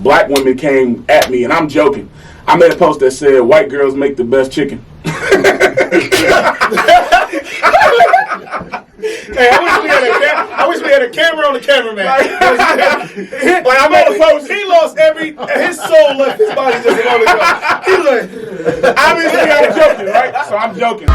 black women came at me, and I'm joking. I made a post that said, white girls make the best chicken. Hey, I wish we had a camera on the cameraman. Like I made a post, he lost his soul left his body just a moment ago. He like, obviously I'm joking, right? So I'm joking.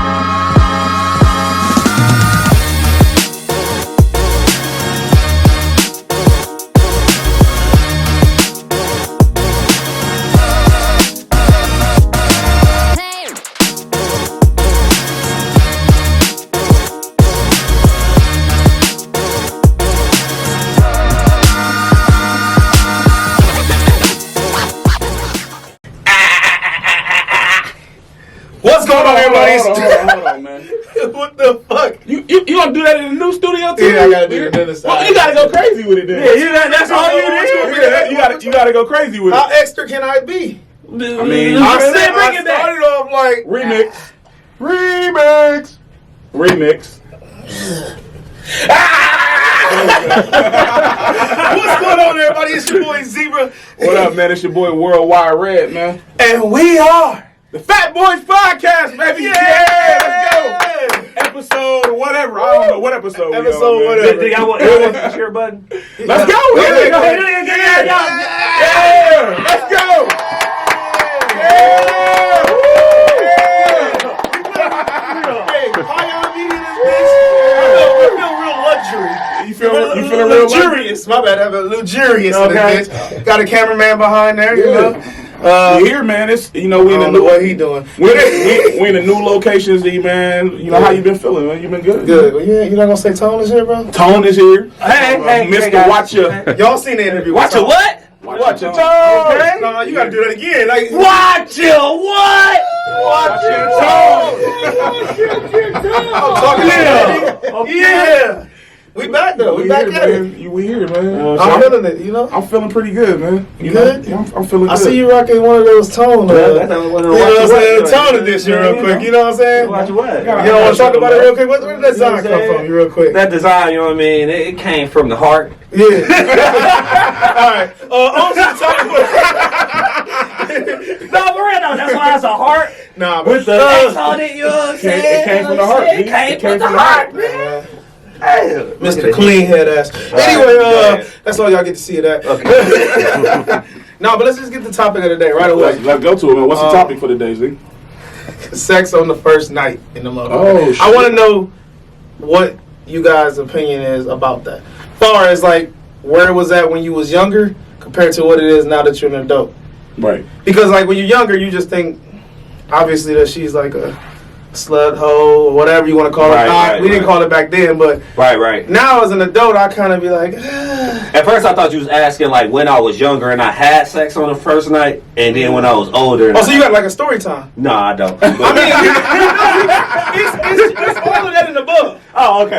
what's going on, everybody? Hold on, man. What the fuck? You gonna do that in the new studio too? Yeah, I gotta do it in the side. Well, you gotta go crazy with it then. Yeah, that's all you did. You gotta go crazy with it. How extra can I be? I mean, I started off like remix. What's going on, everybody? It's your boy Zebra. What up, man? It's your boy Worldwide Red, man. And we are The Fat Boys Podcast, baby. Yeah, let's go. Episode whatever. I don't know what episode. Episode we on, whatever. Do y'all want the share button? Let's go. Yeah, Let's go. Hey, high on me in this bitch. I feel real luxury. You feeling real luxurious? My bad, I have a luxurious in this bitch. Got a cameraman behind there, you know. You here, man? It's we in the new. What he doing? We in the new locations, man. You know how you been feeling, man? You been good. Good. Well, yeah, you not gonna say Tone is here, bro? Tone is here. Hey, Mr. Watcher. Y'all seen the interview? Watch a what? Watch your Tone. tone. Okay. No, you gotta do that again. Like, Watch your what? Watch your tone. I'm talking to you. Yeah. We back though. We back at it. We here, man. I'm feeling it. You know. I'm feeling pretty good, man. You good? Yeah, I'm feeling good. I see you rocking one of those Tone. You know what I'm saying? Tone edition, real quick. You know what I'm saying? Watch what? You know, want to talk about it real quick? Where did that design come from? Real quick. That design, you know what I mean? It came from the heart. Yeah. All right. On to the topic. No, for real though. That's why it's a heart. Nah, with the X on it, you know what I'm saying? It came from the heart. It came from the heart, man. Hey, Mr. Clean Head Ass. Anyway, that's all y'all get to see of that. Okay. No, but let's just get the topic of the day right away. Let's go to it, man. What's the topic for the day, Z? Sex on the first night in the mother. Oh, shit. I want to know what you guys' opinion is about that. Far as like where it was at when you was younger compared to what it is now that you're an adult. Right. Because like when you're younger, you just think obviously that she's like a slut hoe or whatever you want to call it. We didn't call it back then, but right. Now as an adult, I kind of be like. At first, I thought you was asking like when I was younger and I had sex on the first night, and then when I was older. Oh, so you got like a story time? No, I don't. I mean, it's all of that in the book. Oh, okay.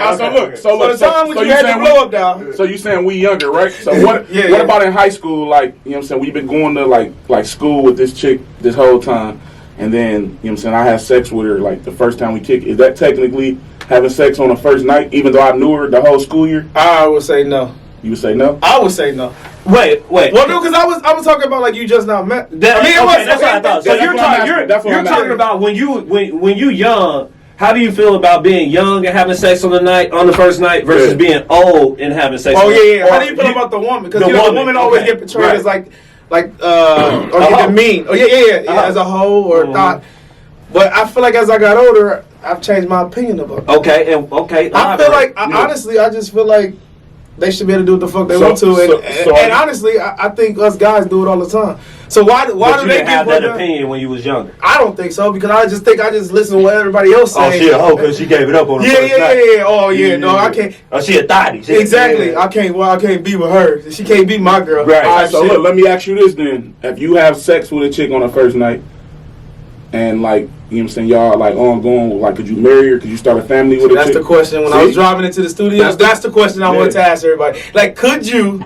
So the time when you had to blow up down. So you saying we younger, right? So what? What about in high school? Like, you know what I'm saying? We've been going to like school with this chick this whole time, and then you know what I'm saying? I had sex with her like the first time we kicked. Is that technically having sex on the first night, even though I knew her the whole school year? I would say no. You would say no? I would say no. Wait. Well, no, because I was talking about like you just now met. That's what I thought. So you're talking about when you young. How do you feel about being young and having sex on the first night versus being old and having sex? Oh yeah. How do you feel about the woman? Because the woman always get portrayed as like or getting mean. Oh yeah. As a hoe or thought. But I feel like as I got older, I've changed my opinion about it. Okay. I feel like honestly, I just feel like they should be able to do what the fuck they want to, and honestly, I think us guys do it all the time. So why do they have that opinion when you was younger? I don't think so because I just listen to what everybody else says. Oh, she a hoe because she gave it up on the first night. Yeah. Oh yeah, no, I can't. Oh, she a thotty. Exactly. I can't be with her. She can't be my girl. Right. All right. So look, let me ask you this then: if you have sex with a chick on the first night, and like. You know what I'm saying? Y'all like ongoing, like could you marry her? Could you start a family with her? That's the question. When I was driving into the studio, that's the question I wanted to ask everybody. Like, could you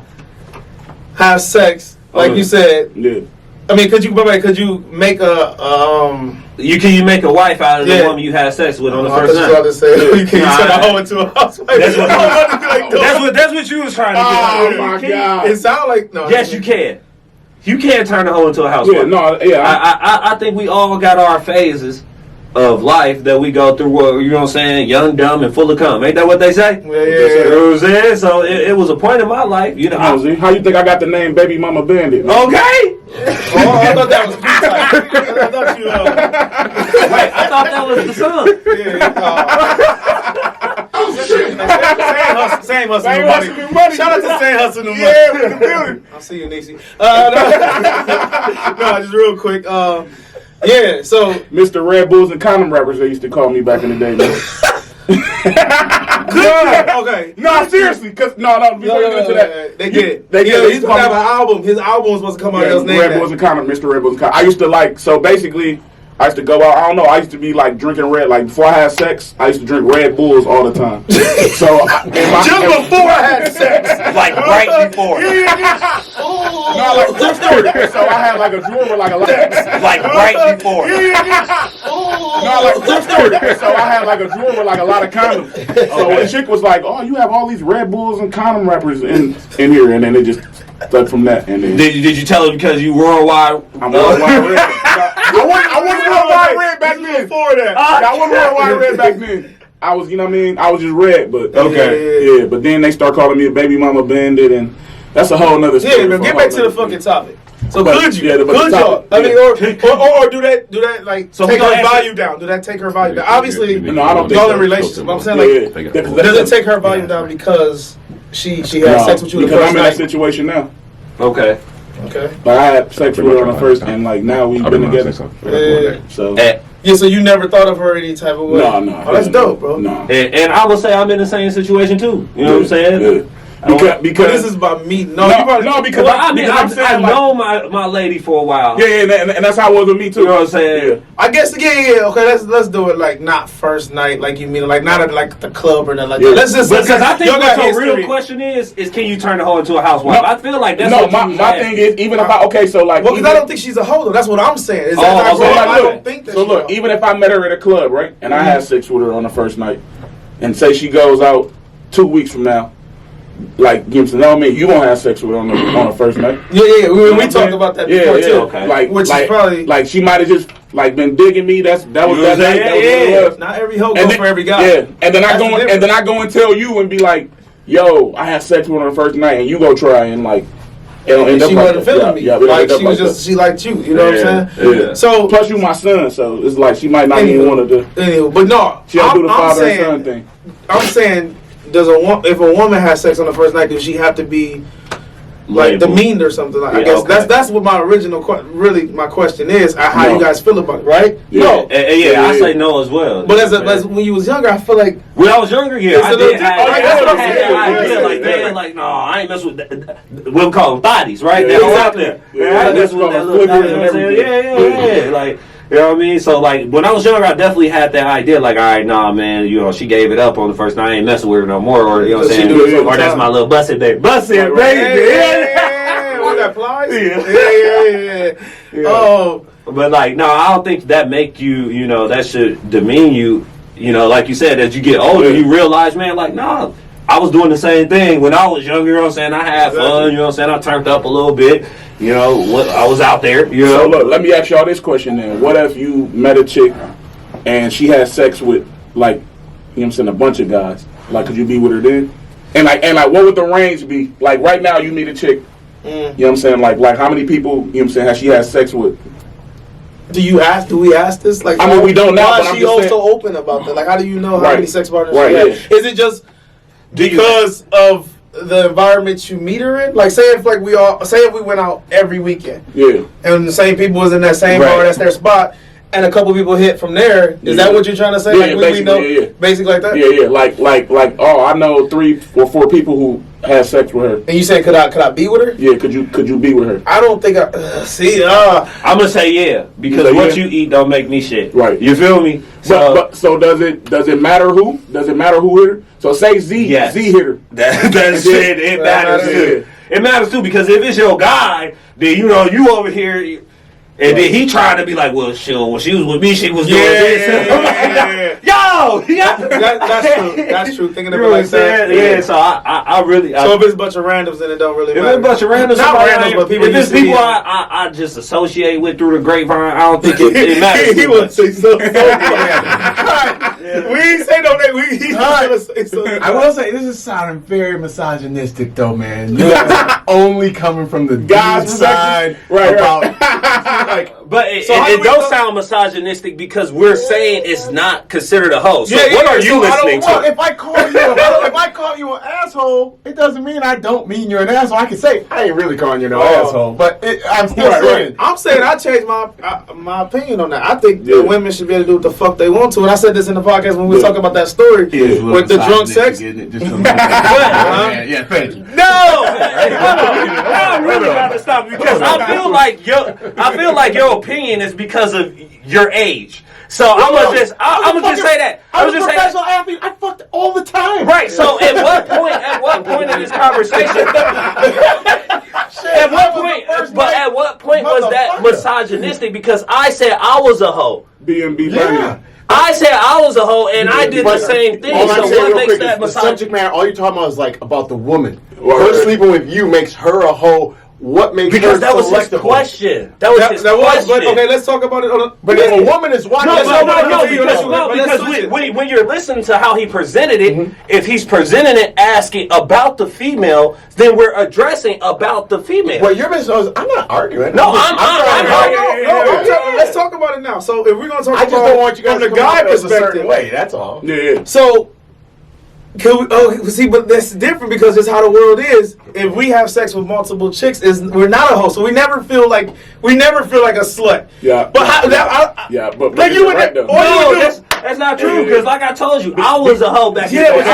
have sex, like you said? Yeah. I mean, could you make a Can you make a wife out of the woman you had sex with on the first night? I was about to say, you can't turn a hoe into a housewife. That's what you was trying to get. Oh my God! It sounds like no. Yes, you can. You can't turn a hoe into a housewife. I think we all got our phases of life that we go through, you know what I'm saying, young, dumb, and full of cum. Ain't that what they say? Yeah. You know what I'm saying? So it was a point in my life, you know. How you think I got the name Baby Mama Bandit? Man? Okay. I thought that was I thought that was the son. Same hustle new money. Shout out to Same Hustle new money. Yeah, we're in the building. I'll see you, Niecy. No, just real quick. Yeah, so Mr. Red Bulls and condom rappers, they used to call me back in the day, man. Okay. No, seriously, because before we get into that, they get it. They He's supposed to have an album. His album was supposed to come out. His name. Red Bulls and condom, Mr. Red Bulls and condom. I used to so basically, I used to go out. I don't know. I used to be like drinking red. Like before I had sex, I used to drink Red Bulls all the time. So just before I had sex, like right before. No, like true story. So I had like a drawer with like a lot. Like right before. No, like true story. So I had like a drawer with like a lot of condoms. So the chick was like, "Oh, you have all these Red Bulls and condom wrappers in here," and then it just stuck from that. And then did you tell her because you worldwide? I'm worldwide red. I wasn't worldwide red back then. Before that, I wasn't worldwide red back then. I was, you know what I mean? I was just red, but yeah. But then they start calling me a Baby Mama Bandit, and that's a whole nother story. Yeah, man, get back to the fucking topic. So could you? Yeah, could y'all? I mean, or do that like so take her value down? Do that take her value down? Obviously, no, I don't think y'all so. in relationship. I'm saying like, does it take her value down because she had sex with you? Because I'm in that situation now. Okay. Like I had sex with her on the first, and like now we've been together. So. Yeah, so you never thought of her any type of way? No. Oh, that's dope, bro. No. And I would say I'm in the same situation too. You know what I'm saying? Yeah. Because this is about me. Because I know my lady for a while. Yeah, and that's how it was with me too. You know what I'm saying? Yeah. I guess Okay, let's do it like not first night, like you mean, like not at like the club or nothing like that. Let's just because I think what your real question is can you turn the hoe into a housewife? I feel like that's my thing is even if I because I don't think she's a hoe though. That's what I'm saying. I don't think that. So look, even if I met her at a club, right, and I had sex with her on the first night, and say she goes out 2 weeks from now. Like Gibson, you know what I mean? You won't have sex with her on the first night. Yeah. We talked about that before too. Okay. Which is probably like she might have just like been digging me. That was that night. That was what it was. Not every hoe goes for every guy. Yeah, and then I go and tell you and be like, "Yo, I had sex with her on the first night," and you go try and like. And she wasn't feeling me. Yeah, like she was just she liked you. You know what I'm saying? Yeah. So plus you my son, so it's like she might not even want to do. Anyway, but no, she don't do the father and son thing. I'm saying. If a woman has sex on the first night, does she have to be like demeaned or something? Like I guess that's what my original my question is. How you guys feel about it, right? Yeah. No, I say no as well. But as when you was younger, I feel like when I was younger, I did have that idea. Like, no, I ain't mess with that. We'll call them bodies, right? They're all out there. Yeah, that's what that little. Yeah. Like. You know what I mean? So, like, when I was younger, I definitely had that idea, like, all right, nah, man, you know, she gave it up on the first night, I ain't messing with her no more, or, you know what I'm saying? Or that's my little busted baby. Busted baby! Yeah, what that flies? Yeah. Oh. But, like, no, I don't think that make you, you know, that should demean you. You know, like you said, as you get older, you realize, man, like, nah, I was doing the same thing when I was younger, you know what I'm saying? I had fun, you know what I'm saying? I turned up a little bit. You know, I was out there, you know. So look, let me ask y'all this question then. What if you met a chick and she had sex with like, you know what I'm saying, a bunch of guys? Like, could you be with her then? And like what would the range be? Like right now you meet a chick, you know what I'm saying, like how many people, you know what I'm saying, has she had sex with? Do we ask this? Like I mean we don't know. Why is she also open about that? Like how do you know how many sex partners she has? Is it just because of the environment you meet her in? Like say if we went out every weekend. Yeah. And the same people was in that same bar, that's their spot, and a couple people hit from there. Is that what you're trying to say? Yeah, like we know basically like that? Yeah. Like I know 3 or 4 people who had sex with her. And you said could I be with her? Yeah, could you be with her? I don't think I'm gonna say yeah, because what you eat don't make me shit. Right. You feel me? So does it matter who? Does it matter who hit her? So say Z hit her. That's shit. It matters too. It matters too because if it's your guy, then you know you over here. And then he tried to be like, well, shit, when she was with me, she was doing this. Yo, that's true. That's true. Thinking of it like that. Yeah, so I really. So if it's a bunch of randoms, then it don't really matter. If it's a bunch of randoms, not randoms, but people. If it's people I just associate with through the grapevine, I don't think it matters. He would say so. We ain't say no name. I will say this is sounding very misogynistic, though, man. You guys are only coming from the God's side, right? But it don't sound misogynistic because we're saying it's not considered a hoe. So what are you listening to? Well, if I call you an asshole, it doesn't mean I don't mean you're an asshole. I can say I ain't really calling you no asshole, but I'm still saying. I'm saying I changed my opinion on that. I think the women should be able to do what the fuck they want to. And I said this in the podcast when we were talking about that story with the drunk sex. Yeah, thank you. No, I really got to stop because I feel like your opinion is because of your age. So I'm gonna just say that. I was a professional athlete. I fucked all the time. Right. So at what point in this conversation? At what point was that misogynistic? Because I said I was a hoe. B&B Yeah. I said I was a hoe, and I did the same thing. So what makes that the misogyny? subject matter? All you're talking about is like about the woman. Right. Her sleeping with you makes her a hoe. What makes Because her that was his selectable? question. That was his question. But okay, let's talk about it. But if a woman is watching, because when you're listening to how he presented it, if he's presenting it asking about the female, then we're addressing about the female. Well, you're missing. I'm not arguing. No, I'm No, let's talk about it now. So if we're gonna talk I just don't want you guys from to the come guy off as a certain perspective, way. That's all. Yeah. so. See, but that's different because it's how the world is. If we have sex with multiple chicks, we're not a hoe, so we never feel like a slut. Yeah. But but you you're right though. that's not true. Because like I told you, I was a hoe back then. But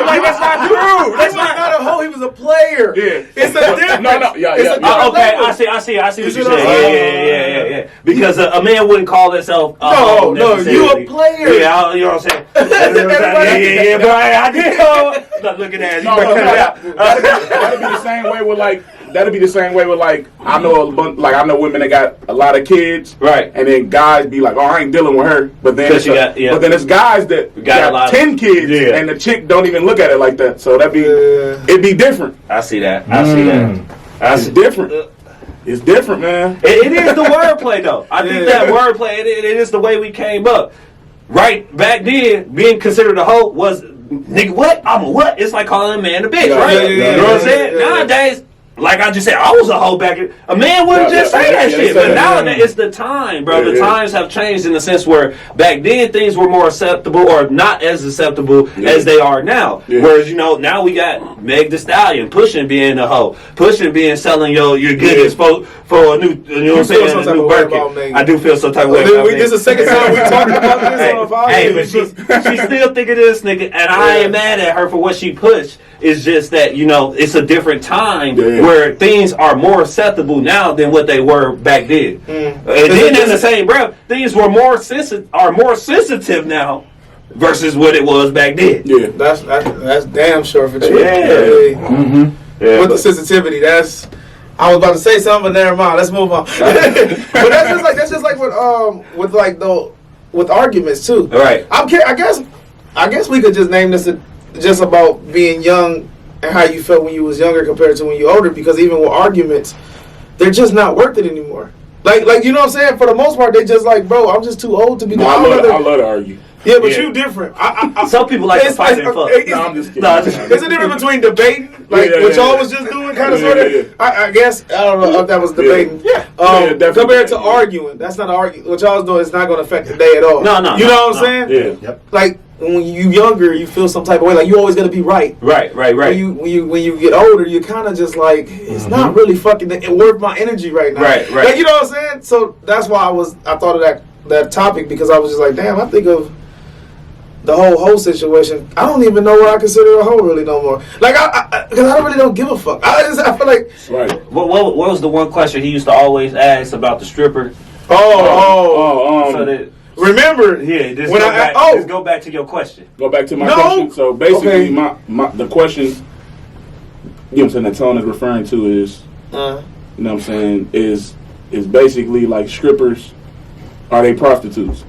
Like that's not true. That's not a hoe. He was a player. Yeah. It's a difference. Okay, I see what you're saying. Yeah. Because a man wouldn't call himself a hoe. No, you a player. Yeah, you know what I'm saying. Yeah, but I did. Not looking at you. That'd be the same way with like I know women that got a lot of kids, right? And then guys be like, oh, I ain't dealing with her, but then it's guys that got 10 kids, and the chick don't even look at it like that. So it'd be different. I see that. It's different. It's different, man. It is the wordplay though. I think that wordplay. It is the way we came up. Right back then, being considered a hoe was, nigga, what? I'm a what? It's like calling a man a bitch, right? You know what I'm saying? Nowadays, like I just said, I was a hoe back then. A man wouldn't just say that shit. But nowadays, it's the time, bro. The times have changed in the sense where back then things were more acceptable or not as acceptable as they are now. Whereas, now we got Meg Thee Stallion pushing being a hoe, pushing being selling your goodies for a new, a new Birkin. I do feel some type of way. This is the second time we talked about this on the podcast. Hey, but she's still thinking this nigga, and I ain't mad at her for what she pushed. It's just that it's a different time where things are more acceptable now than what they were back then. And then in the same breath, things were more sensitive now versus what it was back then. Yeah, that's damn sure for true. With the sensitivity, I was about to say something, but never mind. Let's move on. But that's just like with arguments too. Right. I guess we could just name this just about being young and how you felt when you was younger compared to when you older. Because even with arguments, they're just not worth it anymore. Like you know what I'm saying? For the most part, they just like, bro, I'm just too old to be. I love to argue. Yeah, but you different. Some people like to fight and fuck. No, I'm just kidding. There's a difference between debating, like what y'all was just doing, kind of sort of. I guess I don't know if that was debating. Compared to arguing, that's not arguing. What y'all was doing is not going to affect the day at all. No. You know what I'm saying? Yeah. Yep. Like when you younger, you feel some type of way. Like you always got to be right. Right. When you get older, you kind of just like it's not really fucking worth my energy right now. Right. Like you know what I'm saying? So that's why I thought of that topic because I was just like, damn, I think of the whole situation. I don't even know what I consider a hoe really no more. Like because I really don't give a fuck. I feel like right. What was the one question he used to always ask about the stripper? Remember? Yeah. Just go back to your question. Go back to my question. So basically, the question, you know what I'm saying, that Tone is referring to is, you know what I'm saying, is is basically like strippers. Are they prostitutes?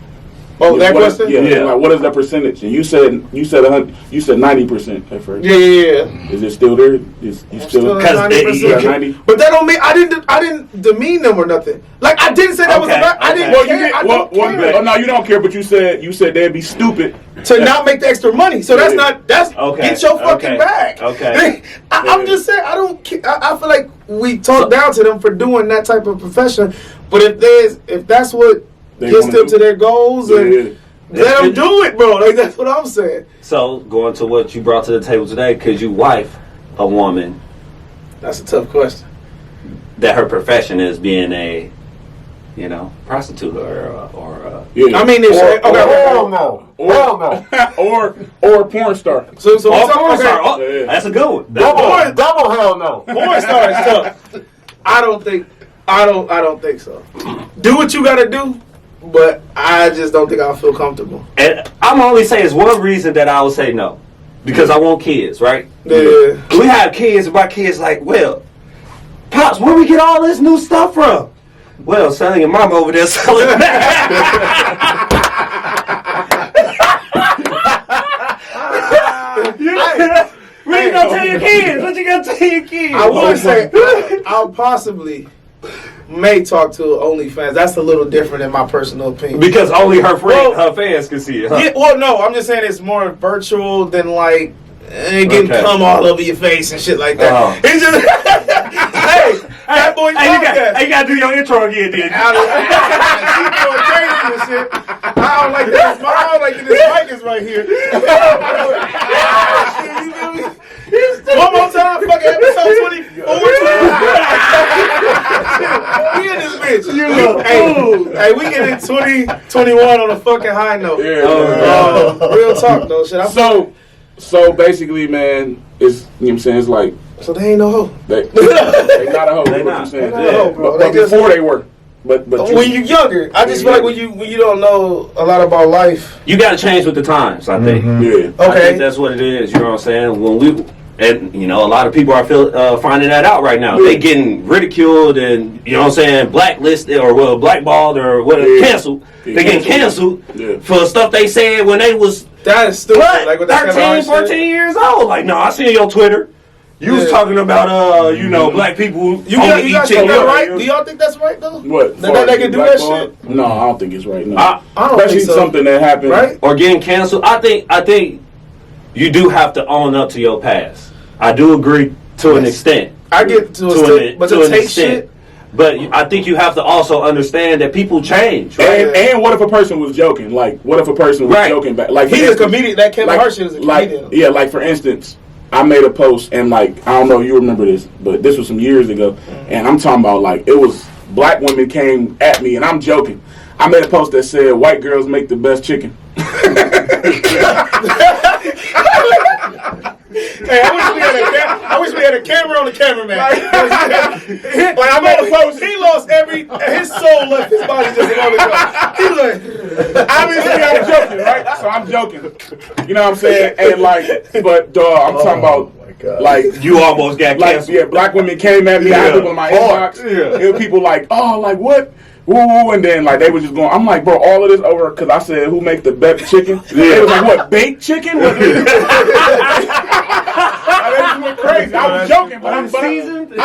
Oh, that question? Yeah. Like, what is that percentage? And you said 90% at first. Yeah. Is it still there? You still at 90%. 90? But that don't mean I didn't demean them or nothing. Like I didn't say that was about. I didn't care. I don't care. Oh no, you don't care. But you said they'd be stupid to not make the extra money. So that's okay. Get your fucking bag. Okay. I'm just saying I don't. I feel like we talk down to them for doing that type of profession. But if that's what gets them to their goals, and let them do it, bro. Like that's what I'm saying. So going to what you brought to the table today, could you wife a woman? That's a tough question. That her profession is being a, prostitute or I mean, hell no, or porn star. So porn star. Oh, that's a good one. Double hell no. Porn star is tough. I don't think so. Do what you gotta do, but I just don't think I'll feel comfortable. And I'm only saying it's one reason that I would say no, because I want kids, right? Yeah. We have kids, and my kids like, well, Pops, where we get all this new stuff from? Well, son, your mom over there selling What you gonna tell your kids? What you gonna tell your kids? I would say I'll possibly may talk to OnlyFans. That's a little different in my personal opinion. Because only her fans can see it. Huh? Yeah, well, no, I'm just saying it's more virtual than like getting cum all over your face and shit like that. Oh. It's just hey, that boy, you gotta do your intro again, dude. She going crazy and shit. I don't like that. I don't like that this mic is right here. One more time, fucking episode 24. We in this bitch. Hey, we get in 2021 on a fucking high note. Yeah. Real talk though, shit. So basically, man, it's you know what I'm saying. It's like so they ain't no hoe. They not a hoe. They You know what not. I'm saying? They not a hoe, bro. But before they were. But when you're younger, I just feel like when you don't know a lot about life, You gotta change with the times, I think. yeah. I okay. think that's what it is. You know what I'm saying? A lot of people are finding that out right now. They getting ridiculed and blacklisted or blackballed or canceled. They getting canceled for stuff they said when they was That is stupid. Like with 13, 14 years old. Like, no, I seen your Twitter. You was talking about black people. You guys think that's right? Do y'all think that's right though? What? That they can do that shit? No, I don't think it's right. No. I don't Especially think so. something that happened. Right? Or getting canceled. I think you do have to own up to your past. I do agree to an extent. I get to an extent, but to take shit. But I think you have to also understand that people change. Right? And what if a person was joking? Like, what if a person was joking back? Like, he's a comedian. That Kevin Hart shit is a comedian. Like for instance, I made a post and like I don't know if you remember this, but this was some years ago, and I'm talking about like it was black women came at me and I'm joking. I made a post that said white girls make the best chicken. Hey, I wish we had a camera on the cameraman. Like I made a post. He lost his soul left his body just a moment ago. He was like, obviously I'm joking, right? So I'm joking. You know what I'm saying? And like, but dog, I'm talking about like you almost got canceled. Like, black women came at me. I had people in my inbox. It was people like, oh, like what? Woo, and then like they was just going. I'm like, bro, all of this over because I said who make the best chicken? They was like, what, baked chicken? What? They just went crazy. I was joking, but I'm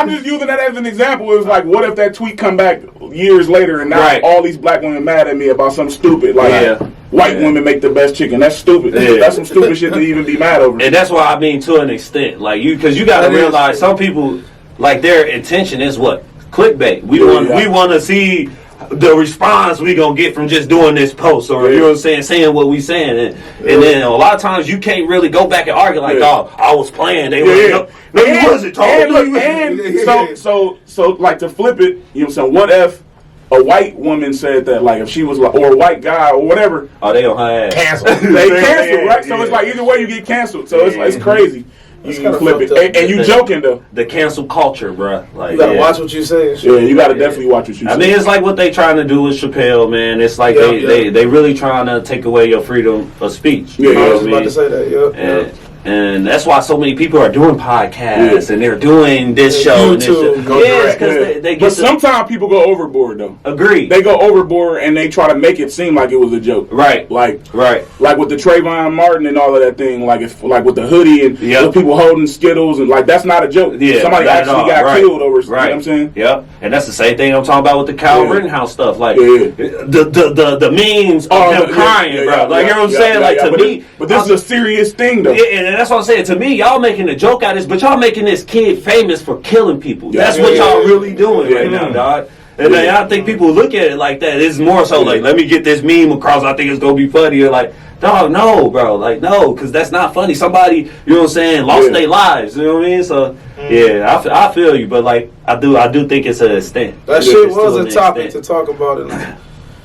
just using that as an example. It was like, what if that tweet come back years later and now all these black women mad at me about something stupid like white women make the best chicken? That's stupid. That's some stupid shit to even be mad over. And that's why I mean to an extent, like because you got to realize some people like their intention is what clickbait. We want to see the response we gonna get from just doing this post or you know what I'm saying what we saying and then a lot of times you can't really go back and argue like oh I was playing they were no you wasn't talking so like to flip it you know what I'm saying what if a white woman said that like if she was like or a white guy or whatever they don't have canceled they canceled right so it's like either way you get canceled so it's like it's crazy. You can flip it, and you joking though. The cancel culture, bruh. Like you gotta watch what you say. Yeah, you gotta definitely watch what you say. I mean, it's like what they trying to do with Chappelle, man. It's like they really trying to take away your freedom of speech. Yeah, I was about to say that. And that's why so many people are doing podcasts and they're doing this show and this show. Yeah, because they get. But sometimes people go overboard though. Agreed. They go overboard and they try to make it seem like it was a joke. Right. Like with the Trayvon Martin and all of that thing. Like with the hoodie and the people holding Skittles and like that's not a joke. Yeah, somebody actually got killed over. You know what I'm saying? Yep. And that's the same thing I'm talking about with the Kyle Rittenhouse stuff. Like the memes of him crying, bro. Like you know what I'm saying? Like to me, but this is a serious thing though. And that's what I'm saying. To me, y'all making a joke out of this, but y'all making this kid famous for killing people. That's what y'all really doing right now, dog. And I think people look at it like that. It's more so like, let me get this meme across. I think it's gonna be funny. Or like, dog, no, bro. Like, no, because that's not funny. Somebody, you know what I'm saying, lost their lives. You know what I mean? So yeah, I feel you, but like, I do think it's an extent. That shit was a topic to talk about. It.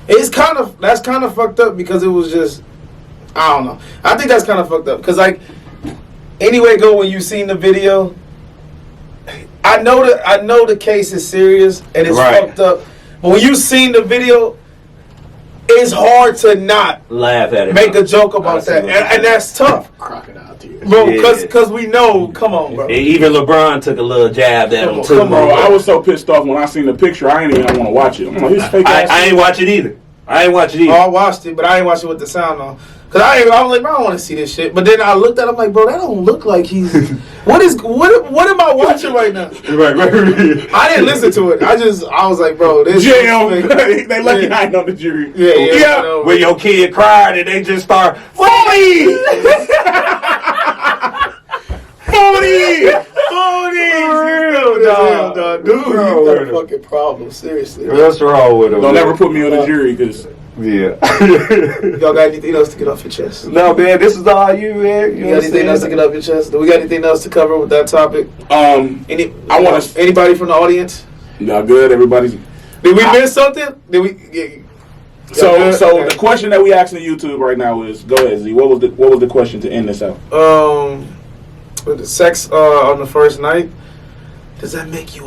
It's that's kind of fucked up because it was just, I don't know. I think that's kind of fucked up because like. Anyway, when you seen the video, I know the case is serious and it's fucked up. But when you seen the video, it's hard to not laugh at it, make a joke about that, and that's tough. Crocodile tears, bro. Because we know. Come on, bro. Even LeBron took a little jab at him too. Come on, I was so pissed off when I seen the picture. I ain't even want to watch it. I'm like, his fake ass. I ain't watch it either. Oh, I watched it, but I ain't watched it with the sound on. Cause I was like, bro, I don't want to see this shit. But then I looked at him like, bro, that don't look like he's. What am I watching right now? Right. I didn't listen to it. I was like, bro, this. Jail. They lucky I ain't on the jury. Yeah. When your kid cried and they just start 40. 40. Dog. Dude, you got a fucking problem. Seriously. What's wrong with him? Don't ever put me on the jury because. Yeah. Y'all got anything else to get off your chest? No, man. This is all you, man. You got anything else to get off your chest? Do we got anything else to cover with that topic? Anybody from the audience? Y'all good? Everybody's. Did we miss something? Did we? Yeah. So the question that we asking YouTube right now is, go ahead, Z. What was the question to end this out? With the sex on the first night, does that make you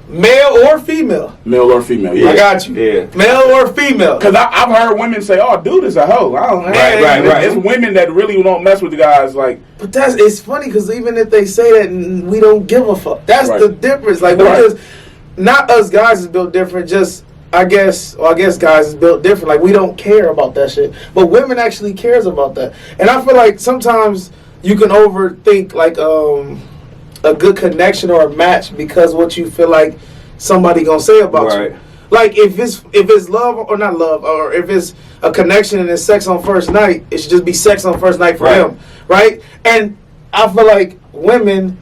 male or female? Male or female? Yeah. I got you. Yeah. Male or female? Because I've heard women say, "Oh, dude is a hoe." I don't know. Right. It's women that really don't mess with the guys. Like, but it's funny because even if they say that, we don't give a fuck. That's the difference. Like, because not us guys is built different. Just I guess guys is built different. Like, we don't care about that shit, but women actually cares about that. And I feel like sometimes you can overthink like a good connection or a match because what you feel like somebody gonna say about you. Like if it's love or not love, or if it's a connection and it's sex on first night, it should just be sex on first night for him, right? And I feel like women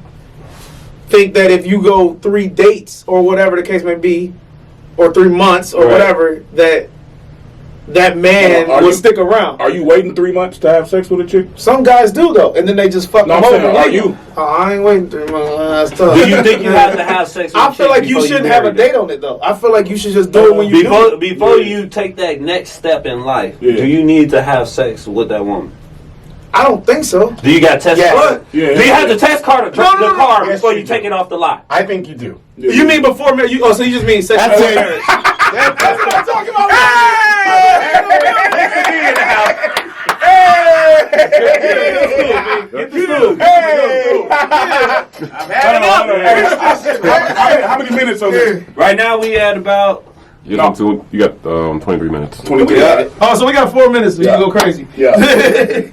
think that if you go 3 dates or whatever the case may be, or 3 months or whatever, that man will stick around. Are you waiting 3 months to have sex with a chick? Some guys do though, and then they just fuck them over. Are you? I ain't waiting 3 months. That's tough. Do you think you have to have sex with I feel like you shouldn't have a date on it though. I feel like you should just do it when you do it. Before you take that next step in life, do you need to have sex with that woman? I don't think so. Do you got test card? Yeah. Do you have to test card the car before you take it off the lot? I think you do. You mean before marriage? So you just mean sex before marriage? That's what I'm talking about. How many minutes on this? Right now we at about. You got 23 minutes. 23 minutes. Oh, so we got 4 minutes. So you can go crazy. Yeah.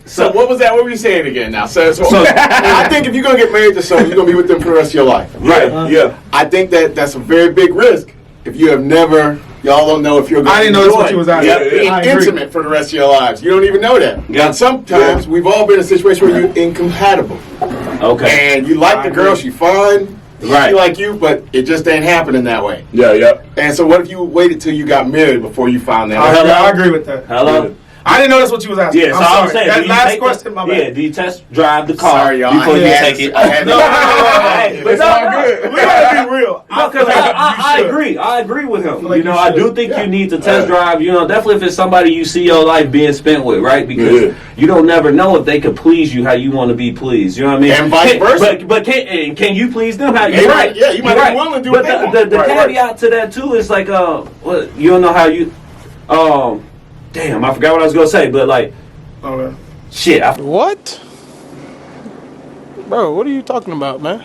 So what was that? What were you saying again now? So I think if you're gonna get married to someone, you're gonna be with them for the rest of your life. Right. Yeah. I think that's a very big risk. If you have never, y'all don't know if you're going to I didn't know that's what you was asking. being intimate for the rest of your lives. You don't even know that. Yeah. And sometimes we've all been in a situation where you're incompatible. Okay. And you like the girl, she fun, she like you, but it just ain't happening that way. Yeah. And so what if you waited till you got married before you found that out? I agree with that. Hello? Yeah. I didn't know that's what you was asking. Yeah, so I'm saying, that last question, my bad. Yeah, do you test drive the car Sorry, y'all. before you take it? No. It's all good. We gotta be real. Because I agree. I agree with him. Like I do think you need to test drive. Definitely if it's somebody you see your life being spent with, right? Because you don't never know if they could please you how you want to be pleased. You know what I mean? And vice versa. But can you please them? How You're right? Yeah, you might be willing to do but what they want. the caveat to that too is like, you don't know how you, damn, I forgot what I was gonna say, but like, Okay. shit. What? Bro, what are you talking about, man?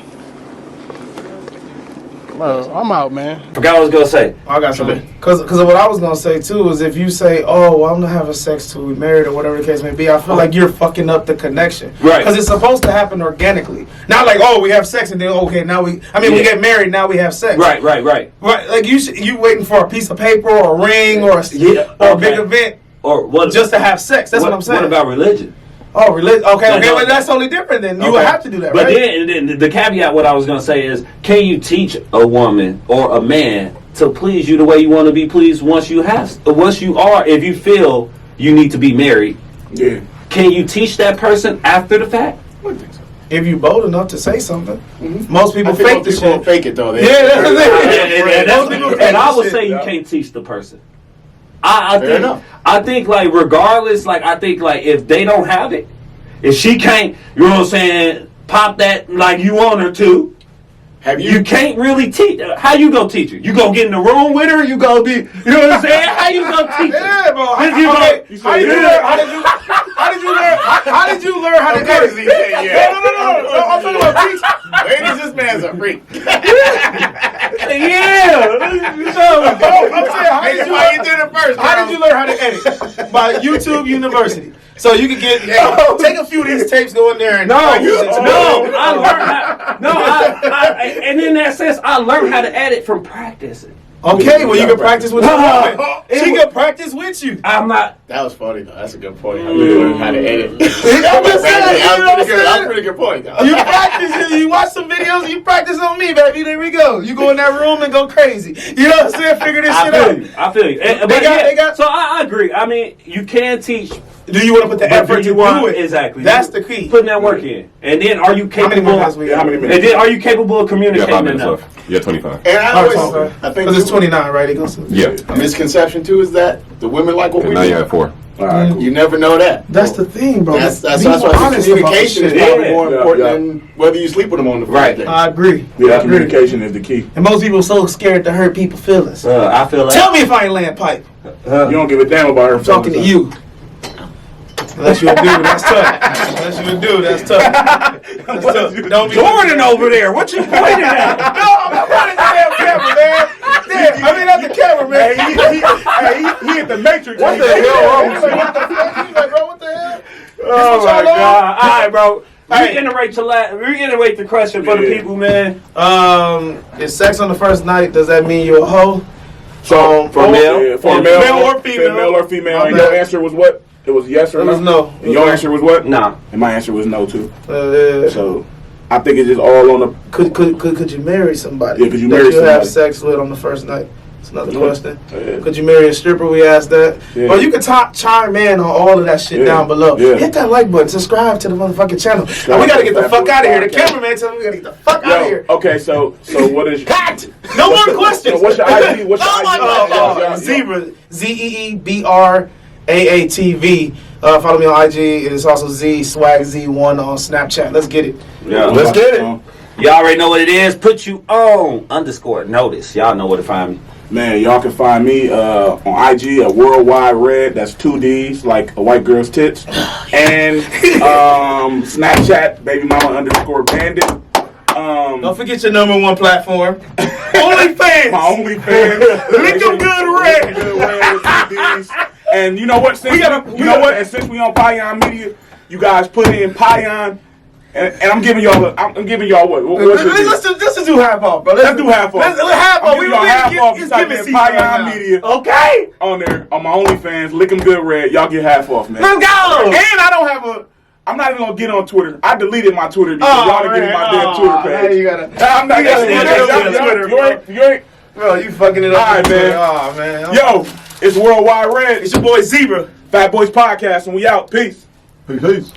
Bro, I'm out, man. Forgot what I was gonna say. I got something. Because what I was going to say, too, is if you say, oh, well, I'm not having sex till we married or whatever the case may be, I feel like you're fucking up the connection. Right. Because it's supposed to happen organically. Not like, oh, we have sex and then, okay, now we get married, now we have sex. Right. Right. Like, you waiting for a piece of paper or a ring or a big event Or what? just to have sex. That's what I'm saying. What about religion? Oh, religion. Okay, No. but that's totally different then. You would have to do that, But right? then the caveat, what I was gonna say is, can you teach a woman or a man to please you the way you want to be pleased once you are, if you feel you need to be married? Yeah. Can you teach that person after the fact? I wouldn't think so. If you bold enough to say something. Most people fake the shit. Fake it though. Yeah, that's the thing. And I would say you can't teach the person. I Fair think enough. I think like regardless, like I think like if they don't have it, if she can't, you know what I'm saying, pop that like you want her to, you can't really teach. How you gonna teach her? You gonna get in the room with her? You gonna be, you know what I'm saying? How you gonna teach her? Yeah, bro. How did you learn how to edit? No, I'm talking about teach. Ladies, this man's a freak. I'm saying, how did you learn how to edit? By YouTube University. So you can get take a few of these tapes, go in there and I learned how. And in that sense, I learned how to edit from practicing. Okay, well you can practice with your woman. She can practice with you. I'm not. That was funny though. That's a good point. How you learn how to edit. I'm just saying, That's a pretty good point though. You practice, you watch some videos, you practice on me, baby. There we go. You go in that room and go crazy. You know what I'm saying? Figure this shit out. I feel you. They got. So I agree. I mean, you can teach. Do you want to put the effort to do it? Exactly. That's the key. Putting that work in, and then are you capable? How many minutes? And then are you capable of You communicating got 5 minutes enough? left. Yeah, 25. And I always, I think Because it's 29, right? It goes to Yeah. a misconception too is that the women like what And we now do. you have 4. All right, cool. You never know that. That's the thing, bro. That's Be why I more think honest about communication is shit. probably Yeah. more important than whether you sleep with them on the first day. I agree. Yeah, communication is the key. And most people are so scared to hurt people's feelings. I feel like. Tell me if I ain't laying pipe. You don't give a damn about her. I'm talking to you. Unless you're a dude, that's tough. Unless you're a dude, that's tough. That's tough. Don't be Jordan over there. What you pointing at? No, I'm not running the damn camera, man. Damn, I mean, not the camera, man. He hit the matrix. What the hell wrong with you? What the fuck? He's like, bro, what the hell? Oh my God! All right, bro. Hey. Reiterate the question for the people, man. Is sex on the first night, does that mean you're a hoe? So For male? for Male or female? male or female. My And bad. your answer was what? It was yes or It no. was no. And your answer was what? Nah. And my answer was no too. So, So I think it's just all on the. could you marry somebody? Yeah, could you that marry you have somebody? sex with on the first night? That's another Yeah. question. Yeah. Could you marry a stripper? We asked that. Yeah. Well, you can chime in on all of that shit Yeah. down below. Yeah. Hit that like button. Subscribe to the motherfucking channel. And we gotta get the fuck out of here. The cameraman tells me we gotta get the fuck out of here. Okay, so what is? Pat! No more questions. So what's your IG? What's your Oh my IG? God. Zebra. ZEEBRAATV. Follow me on IG. It's also ZSwagZ1 on Snapchat. Let's get it. Yeah. Let's get it. Y'all already know what it is. Put you on _notice. Y'all know where to find me. Man, y'all can find me on IG at Worldwide Red. That's 2 D's, like a white girl's tits. And Snapchat, baby mama _bandit. Don't forget your #1 platform. OnlyFans. My OnlyFans. Lick them good red. Good red with 2 D's. And you know what? Since And since we on Pion Media, you guys put in Pion. And I'm giving y'all. I'm giving y'all what? What's your deal? Let's do half off, bro. Let's do half off. Let's half off. I'm giving y'all half off. It's Type giving in season Pion right now. Media. Okay. On there, on my OnlyFans, lick 'em good red. Y'all get half off, man. Let's go. And I don't have a. I'm not even gonna get on Twitter. I deleted my Twitter because y'all didn't give me my damn Twitter page. You gotta. I'm not gotta Twitter. Twitter, You ain't. Bro, you fucking it up. All right, man. Oh man. Yo, it's Worldwide Red. It's your boy Zebra. Fat Boys Podcast, and we out. Peace. Peace.